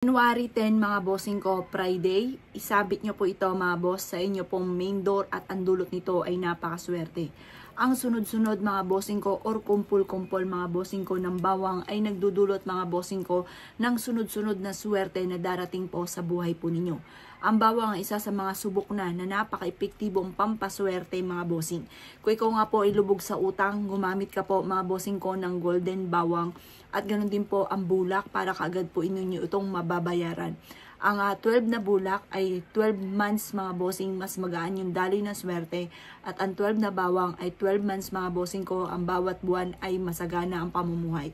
January 10 mga bossing ko, Friday, isabit nyo po ito mga boss sa inyo pong main door at ang dulot nito ay napakaswerte. Ang sunod-sunod mga bossing ko or kumpul-kumpol mga bossing ko ng bawang ay nagdudulot mga bossing ko ng sunod-sunod na swerte na darating po sa buhay po ninyo. Ang bawang ay isa sa mga subok na napaka-epektibong pampaswerte mga bossing. Kung ikaw nga po ay lubog sa utang, gumamit ka po mga bossing ko ng golden bawang at ganoon din po ang bulak para kaagad po inyo itong mababayaran. Ang 12 na bulak ay 12 months mga bossing, mas magaan yung daloy ng swerte. At ang 12 na bawang ay 12 months mga bossing ko, ang bawat buwan ay masagana ang pamumuhay.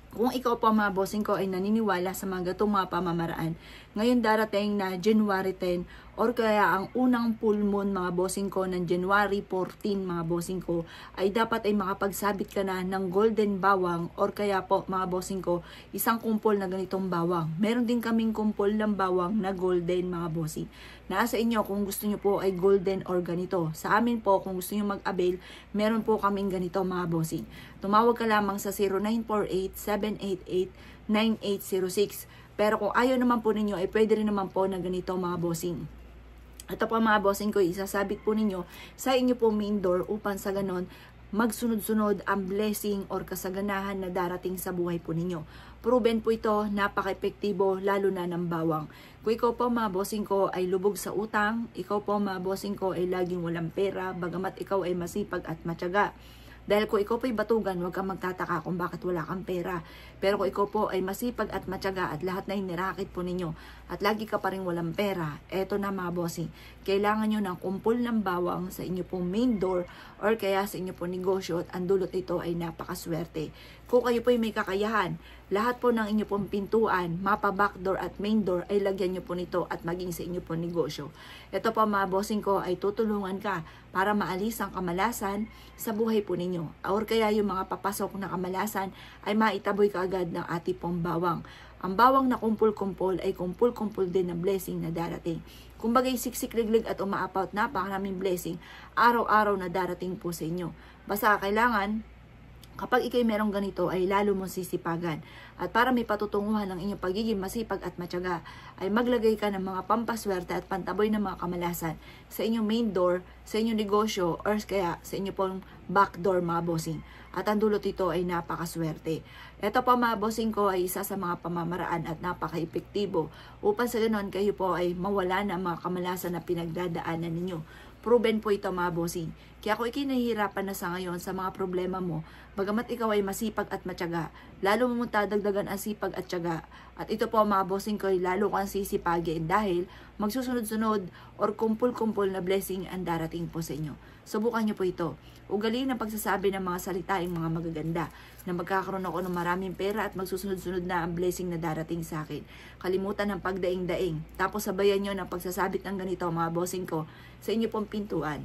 Kung ikaw po mga bossing ko ay naniniwala sa mga gatong mga pamamaraan, ngayon darating na January 10 or kaya ang unang full moon mga bossing ko ng January 14 mga bossing ko, ay dapat ay makapagsabit ka na ng golden bawang or kaya po mga bossing ko, isang kumpol na ganitong bawang. Meron din kaming kumpol ng bawang na golden mga bossing. Nasa inyo kung gusto nyo po ay golden or ganito. Sa amin po kung gusto nyo mag-avail, meron po kaming ganito mga bossing. Tumawag ka lamang sa 0948-788-9806. Pero kung ayaw naman po ninyo, ay pwede rin naman po na ganito mga bossing. Ito po mga bossing ko, isasabit po ninyo sa inyo po main door upang sa ganon, magsunod-sunod ang blessing or kasaganahan na darating sa buhay po ninyo. Proven po ito, napaka-epektibo lalo na ng bawang. Kung ikaw po mga bossing ko ay lubog sa utang, ikaw po mga bossing ko ay laging walang pera, bagamat ikaw ay masipag at matyaga. Dahil kung ikaw po'y batugan, huwag kang magtataka kung bakit wala kang pera. Pero kung ikaw po ay masipag at matyaga at lahat na inirakit po ninyo at lagi ka pa rin walang pera, eto na mga bossing, kailangan nyo ng kumpol ng bawang sa inyo pong main door or kaya sa inyo pong negosyo at ang dulot ito ay napakaswerte. Kung kayo po'y may kakayahan, lahat po ng inyo pong pintuan, mapa backdoor at main door ay lagyan nyo po nito at maging sa inyo pong negosyo. Ito po mga bossing ko ay tutulungan ka para maalis ang kamalasan sa buhay po ninyo. Or kaya yung mga papasok na kamalasan ay maitaboy kaagad ng ating pong bawang. Ang bawang na kumpul-kumpul ay kumpul-kumpul din na blessing na darating. Kumbaga'y siksik-liglig at umaapaw, napakaraming blessing araw-araw na darating po sa inyo. Basta kailangan kapag ikay merong ganito ay lalo mong sisipagan. At para may patutunguhan ng inyong pagiging masipag at matyaga, ay maglagay ka ng mga pampaswerte at pantaboy ng mga kamalasan sa inyong main door, sa inyong negosyo, or kaya sa inyong pong back door mga bossing. At ang dulot ito ay napakaswerte. Ito po mga bossing ko ay isa sa mga pamamaraan at napaka-epektibo upang sa ganon kayo po ay mawala na mga kamalasan na pinagdadaanan ninyo. Proven po ito mga bossing. Kaya kung ikinahihirapan na sa ngayon sa mga problema mo, bagamat ikaw ay masipag at matyaga, lalo mo dagdagan ang sipag at tyaga. At ito po mga bossing ko ay lalo kang sisipagin dahil magsusunod-sunod or kumpul-kumpul na blessing ang darating po sa inyo. Subukan nyo po ito. Ugali ng pagsasabi ng mga salitaing mga magaganda na magkakaroon ako ng maraming pera at magsusunod-sunod na ang blessing na darating sa akin. Kalimutan ng pagdaing-daing. Tapos sabayan nyo ng pagsasabit ng ganito mga bossing ko sa inyo pong pintuan.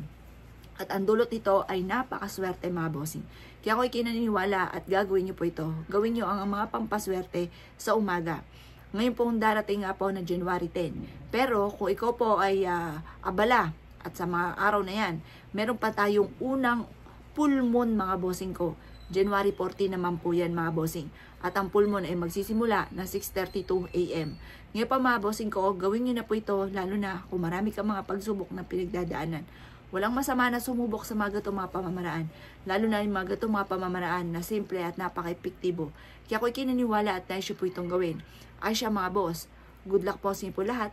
At ang dulot nito ay napakaswerte mga bossing. Kaya ako'y kinaniniwala at gagawin nyo po ito. Gawin nyo ang mga pampaswerte sa umaga. Ngayon pong darating nga po na January 10. Pero kung ikaw po ay abala at sa mga araw na yan, meron pa tayong unang full moon mga bossing ko. January 14 naman po yan mga bossing. At ang full moon ay magsisimula na 6:32 AM. Ngayon pa mga bossing ko, gawin nyo na po ito lalo na kung marami ka mga pagsubok na pinagdadaanan. Walang masama na sumubok sa mga gatong mga pamamaraan. Lalo na yung mga gatong mga pamamaraan na simple at napaka-epektibo. Kaya ako'y kinaniwala at naisyo po itong gawin. Ay siya mga boss. Good luck po sa inyo po lahat.